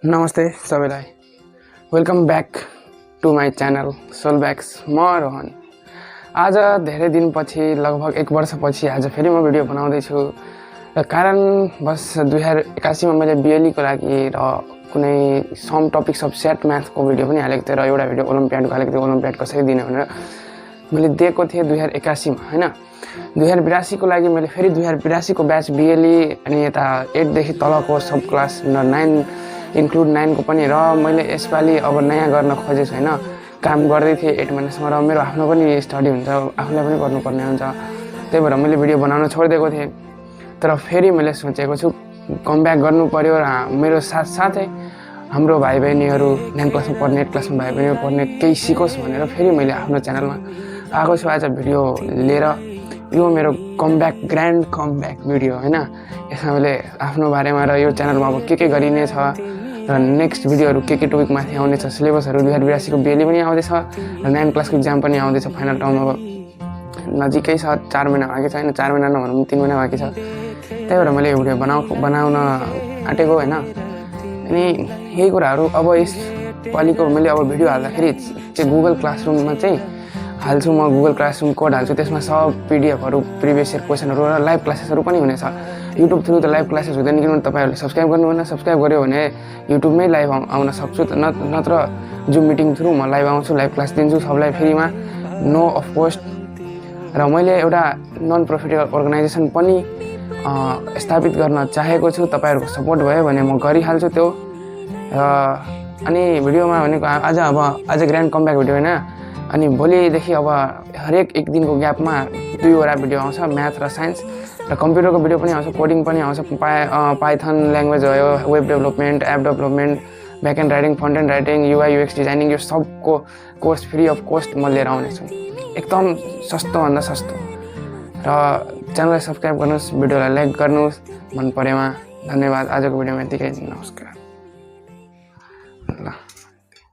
नमस्ते सबैलाई welcome back to my channel सोलब्याक्स म रोहन। आज धेरै दिनपछि लगभग 1 वर्षपछि आज फेरि म भिडियो बनाउँदैछु र कारण बस 2081 मा मैले बिएलईको लागि र कुनै some topics of set म्याथको video पनि हालेको थिएँ र एउटा भिडियो ओलम्पियाडको हालेको थिएँ, ओलम्पियाड कसरी दिने भनेर मैले दिएको थिएँ 2081 मा हैन। 2082 को लागि मैले फेरि 2082 को ब्याच बिएलई अनि यता 8 देखि तलको सब क्लास 9 इन्क्लुड 9 को पनि र मैले यसपालि अब नयाँ गर्न खोजेछु हैन। काम गर्दै थिएँ 8 महिनासम्म र मेरो आफ्नो पनि स्टडी हुन्छ, आफूले पनि गर्नुपर्ने हुन्छ, त्यही भएर मैले भिडियो बनाउन छोडिदिएको थिएँ। तर फेरि मैले सोचेको छु कमब्याक गर्नु पर्यो र मेरो साथसाथै हाम्रो भाइ बहिनीहरू 9 क्लासमा पढ्ने 8 क्लासमा भाइ बहिनीहरू पढ्ने केही सिकोस् भनेर फेरि मैले आफ्नो च्यानलमा आएको छु आज भिडियो लिएर। यो मेरो कमब्याक ग्रान्ड कमब्याक भिडियो हैन। यसमा मैले आफ्नो बारेमा र यो च्यानलमा अब के गरिने छ र नेक्स्ट भिडियोहरू के टपिक माथि आउनेछ, सिलेबसहरू 2082 को बिएलई पनि आउँदैछ र 9 क्लासको एक्जाम पनि आउँदैछ। फाइनल टर्म अब नजिकै छ, 4 महिना बाँकी छ हैन, 4 महिना नभनौँ 3 महिना बाँकी छ। त्यही भएर मैले भिडियो बनाउन आँटेको हैन। अनि यही कुराहरू अब यस पालिको मैले अब भिडियो हाल्दाखेरि चाहिँ गुगल क्लासरुममा चाहिँ हाल्छु, म गुगल क्लासरुम कोड हाल्छु, त्यसमा सब पिडिएफहरू प्रिभियस इयर क्वेसनहरू र लाइभ क्लासेसहरू पनि हुनेछ। युट्युब थ्रु त लाइभ क्लासेस हुँदैन किनभने तपाईँहरूले सब्सक्राइब गर्नुहुन्न, सब्सक्राइब गर्यो भने युट्युबमै लाइभ आउन सक्छु, नत्र जुम मिटिङ थ्रु म लाइभ आउँछु, लाइभ क्लास दिन्छु सबलाई फ्रीमा, नो अफ कोस्ट। र मैले एउटा नन प्रफिट अर्गनाइजेसन पनि स्थापित गर्न चाहेको छु, तपाईँहरूको सपोर्ट भयो भने म गरिहाल्छु त्यो। अनि भिडियोमा भनेको आज ग्रान्ड कमब्याक भिडियो होइन। अनि भोलिदेखि अब हरेक एक दिनको ग्यापमा 2वटा भिडियो आउँछ, म्याथ र साइन्स र कम्प्युटरको भिडियो पनि आउँछ, कोडिङ पनि आउँछ, पाइथन ल्याङ्ग्वेज भयो, web development, app development, backend writing, front end writing, UI UX designing, यो सबको कोर्स फ्री अफ कोस्ट म लिएर आउनेछु, एकदम सस्तोभन्दा सस्तो। र च्यानललाई सब्सक्राइब गर्नुहोस्, भिडियोलाई लाइक गर्नुहोस्, मन परेमा। धन्यवाद। आजको भिडियोमा यतिकै, नमस्कार ल।